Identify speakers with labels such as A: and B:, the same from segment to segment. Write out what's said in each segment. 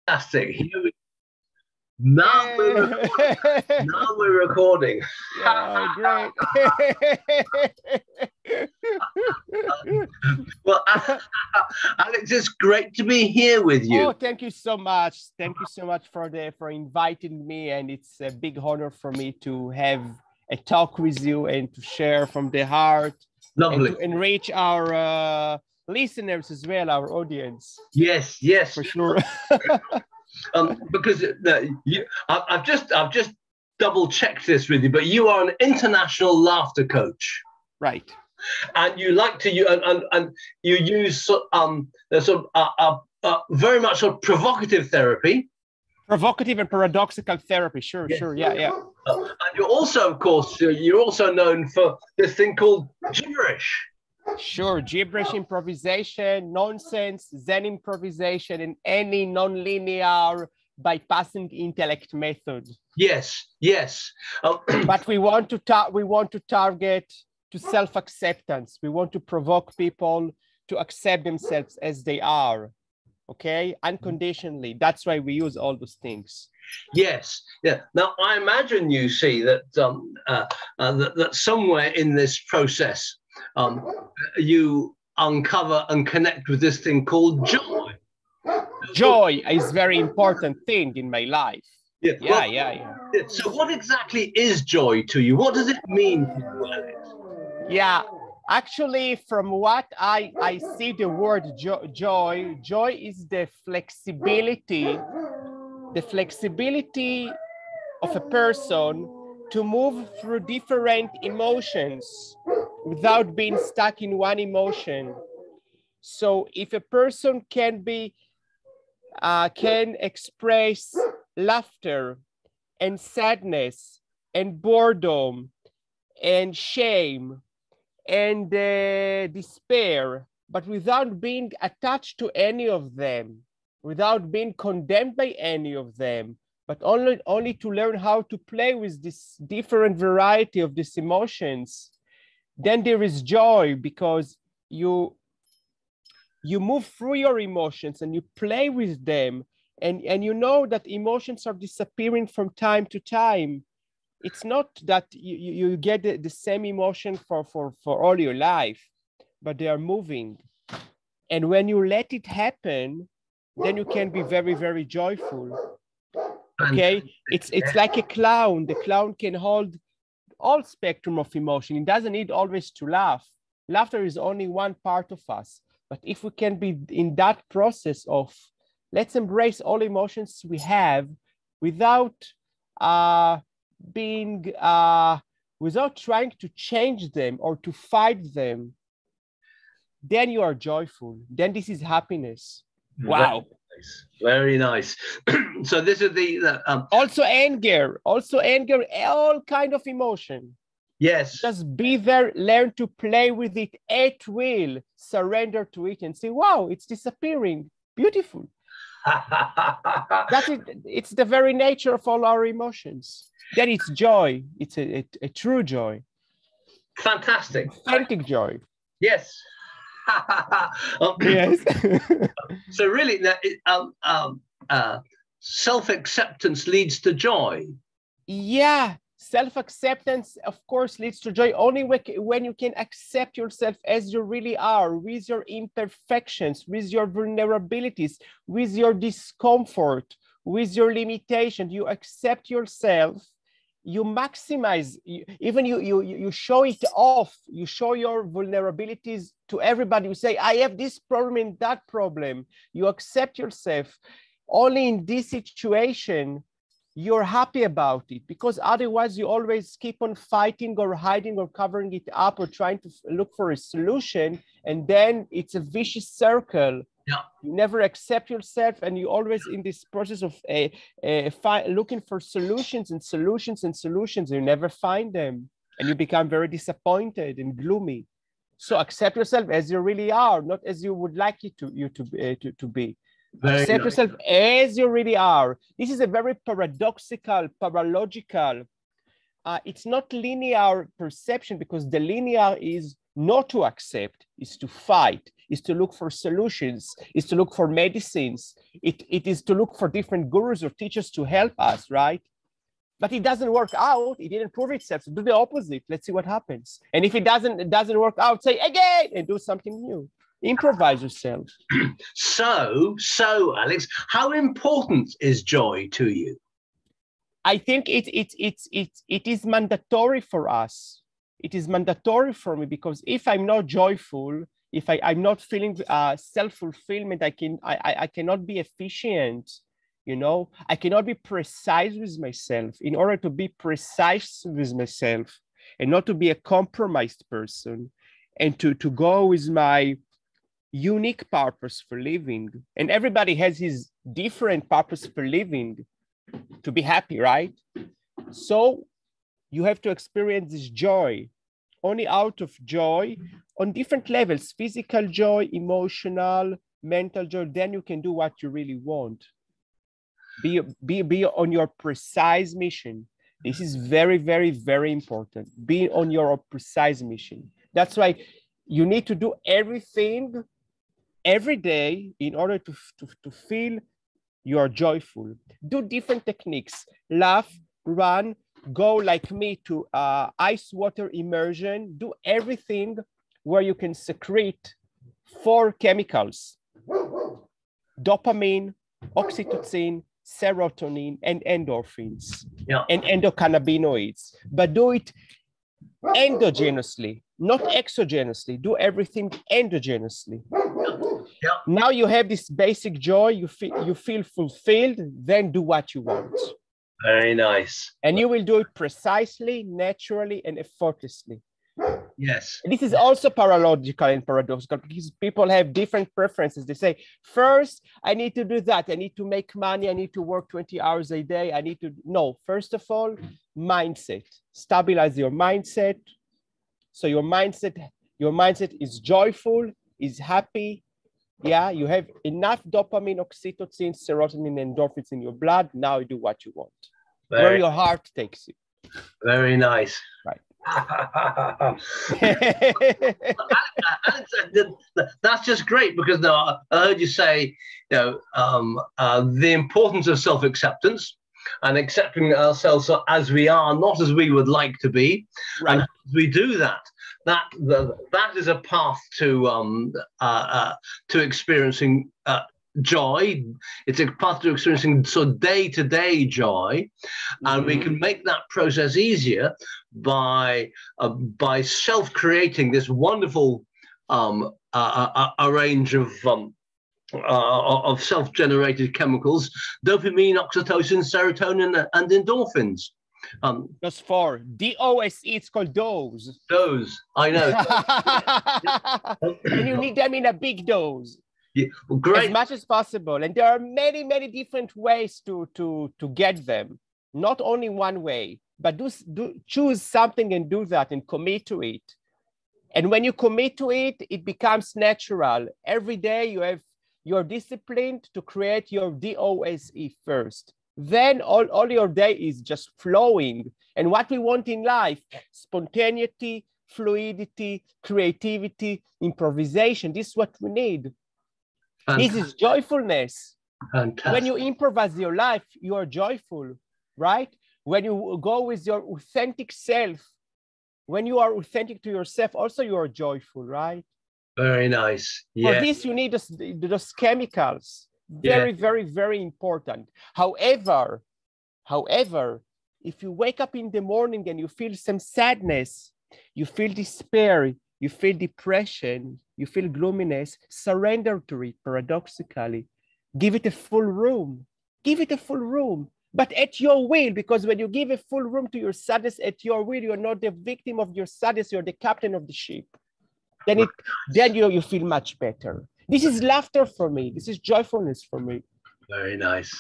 A: Fantastic. Now we're recording. Now we're recording.
B: Yeah, great.
A: Well, Alex, it's great to be here with you.
B: Oh, thank you so much. Thank you so much for inviting me, and it's a big honor for me to have a talk with you and to share from the heart.
A: Lovely.
B: And to enrich our listeners as well, our audience.
A: Yes, yes,
B: for sure.
A: Because I've just double checked this with you, but you are an international laughter coach,
B: right?
A: And you like to you use very much sort of provocative therapy.
B: Provocative and paradoxical therapy, sure,
A: yes.
B: Sure, yeah.
A: And you're also, of course, you're also known for this thing called gibberish.
B: Sure, gibberish improvisation, nonsense, Zen improvisation, and any non-linear bypassing intellect method.
A: Yes, yes.
B: But we want to target to self-acceptance. We want to provoke people to accept themselves as they are. Okay, unconditionally. That's why we use all those things.
A: Yes, yeah. Now I imagine you see that that somewhere in this process, you uncover and connect with this thing called joy.
B: Joy is very important thing in my life.
A: Yeah.
B: Yeah, yeah.
A: So what exactly is joy to you? What does it mean to you, Alex?
B: Yeah. Actually, from what I see the word joy is the flexibility of a person to move through different emotions without being stuck in one emotion. So if a person can express laughter and sadness and boredom and shame and despair, but without being attached to any of them, without being condemned by any of them, but only to learn how to play with this different variety of these emotions, then there is joy, because you move through your emotions and you play with them, and you know that emotions are disappearing from time to time. It's not that you get the same emotion for all your life, but they are moving. And when you let it happen, then you can be very, very joyful. Okay? It's like a clown. The clown can hold all spectrum of emotion. It doesn't need always to laugh. Laughter is only one part of us. But if we can be in that process of let's embrace all emotions we have without without trying to change them or to fight them, then you are joyful. Then this is happiness. Wow.
A: Very nice. So this is
B: also anger, all kind of emotion.
A: Yes.
B: Just be there, learn to play with it at will, surrender to it and say, wow, it's disappearing. Beautiful. That's it. It's the very nature of all our emotions. Then it's joy. It's a true joy.
A: Fantastic.
B: Authentic joy.
A: Yes.
B: Yes.
A: So really, self-acceptance leads to joy.
B: Yeah. Self-acceptance, of course, leads to joy only when you can accept yourself as you really are, with your imperfections, with your vulnerabilities, with your discomfort, with your limitation. You accept yourself, you maximize, you show it off, you show your vulnerabilities to everybody. You say, I have this problem and that problem. You accept yourself. Only in this situation, you're happy about it, because otherwise you always keep on fighting or hiding or covering it up or trying to look for a solution. And then it's a vicious circle.
A: Yeah.
B: You never accept yourself, and you always in this process of looking for solutions and solutions and solutions. You never find them, and you become very disappointed and gloomy. So accept yourself as you really are, not as you would like it to be. Accept yourself as you really are. This is a very paradoxical, paralogical. It's not linear perception, because the linear is not to accept, is to fight, is to look for solutions, is to look for medicines. It is to look for different gurus or teachers to help us, right? But it doesn't work out. It didn't prove itself. So do the opposite. Let's see what happens. And if it doesn't work out, say again and do something new. Improvise yourself.
A: So, Alex, how important is joy to you?
B: I think it is mandatory for us. It is mandatory for me, because if I'm not joyful, if I'm not feeling self-fulfillment, I cannot be efficient. You know, I cannot be precise with myself. In order to be precise with myself and not to be a compromised person, and to go with my unique purpose for living. And everybody has his different purpose for living to be happy, right? So you have to experience this joy, only out of joy on different levels, physical joy, emotional, mental joy. Then you can do what you really want. Be on your precise mission. This is very, very, very important. Be on your precise mission. That's why you need to do everything every day in order to feel you are joyful. Do different techniques. Laugh, run, go like me to ice water immersion. Do everything where you can secrete 4 chemicals: dopamine, oxytocin, serotonin, and endorphins, and endocannabinoids. But do it endogenously, not exogenously. Do everything endogenously. Now you have this basic joy, you feel fulfilled, then do what you want.
A: Very nice.
B: And you will do it precisely, naturally, and effortlessly.
A: Yes.
B: This is also paradoxical and paradoxical, because people have different preferences. They say, first, I need to do that. I need to make money. I need to work 20 hours a day. I need to, no, first of all, mindset. Stabilize your mindset. So your mindset is joyful, is happy. Yeah, you have enough dopamine, oxytocin, serotonin, and endorphins in your blood. Now you do what you want, where your heart takes you.
A: Very nice.
B: Right.
A: Alex, that's just great, because now I heard you say, the importance of self-acceptance and accepting ourselves as we are, not as we would like to be. Right. And as we do that, that is a path to experiencing joy. It's a path to experiencing sort of day-to-day joy, and we can make that process easier by self-creating this wonderful a range of self-generated chemicals: dopamine, oxytocin, serotonin, and endorphins.
B: Those 4. DOSE, it's called dose.
A: Dose, I know.
B: And you need them in a big dose.
A: Yeah, well, great.
B: As much as possible. And there are many, many different ways to get them. Not only one way, but choose something and do that and commit to it. And when you commit to it, it becomes natural. Every day you're disciplined to create your DOSE first. Then all your day is just flowing. And what we want in life: spontaneity, fluidity, creativity, improvisation. This is what we need. Fantastic. This is joyfulness. Fantastic. When you improvise your life, you are joyful, right? When you go with your authentic self, when you are authentic to yourself, also you are joyful, right?
A: Very nice. Yeah.
B: For this, you need those chemicals. Very, very, very important. However, if you wake up in the morning and you feel some sadness, you feel despair, you feel depression, you feel gloominess, surrender to it paradoxically. Give it a full room. Give it a full room, but at your will, because when you give a full room to your sadness at your will, you're not the victim of your sadness, you're the captain of the ship. Then you feel much better. This is laughter for me. This is joyfulness for me.
A: Very nice.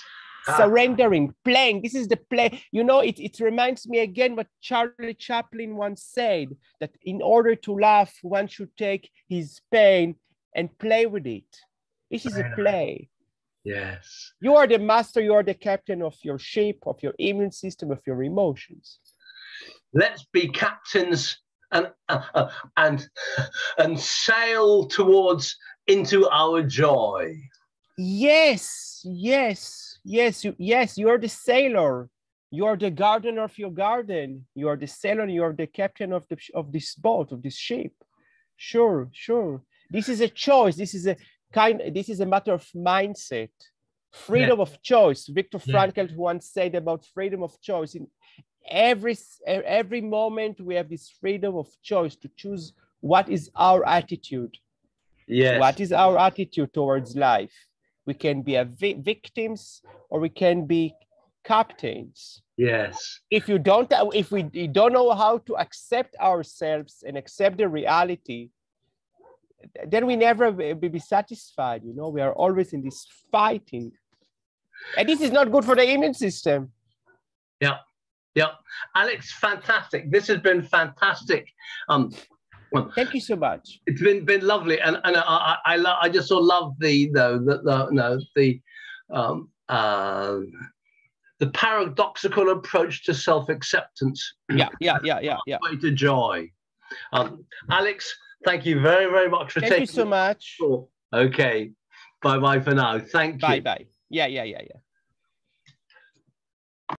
B: Surrendering, playing. This is the play. You know, it reminds me again what Charlie Chaplin once said, that in order to laugh, one should take his pain and play with it. This is a play.
A: Yes.
B: You are the master. You are the captain of your ship, of your immune system, of your emotions.
A: Let's be captains and sail towards into our joy.
B: Yes, yes, yes, yes. You are the sailor. You are the gardener of your garden. You are the sailor. You are the captain of this boat, of this ship. Sure, sure. This is a choice. This is a matter of mindset. Freedom of choice. Viktor Frankl once said about freedom of choice. In every moment, we have this freedom of choice to choose what is our attitude.
A: Yes.
B: What is our attitude towards life? We can be victims, or we can be captains.
A: Yes.
B: If we don't know how to accept ourselves and accept the reality, then we never be satisfied. You know, we are always in this fighting, and this is not good for the immune system.
A: Yeah, yeah. Alex, fantastic. This has been fantastic.
B: Thank you so much.
A: It's been lovely, and I just so love the paradoxical approach to self-acceptance.
B: Yeah.
A: Way to joy. Alex, thank you very, very much for taking.
B: Thank you so much.
A: Okay, bye for now. Thank you.
B: Bye. Yeah.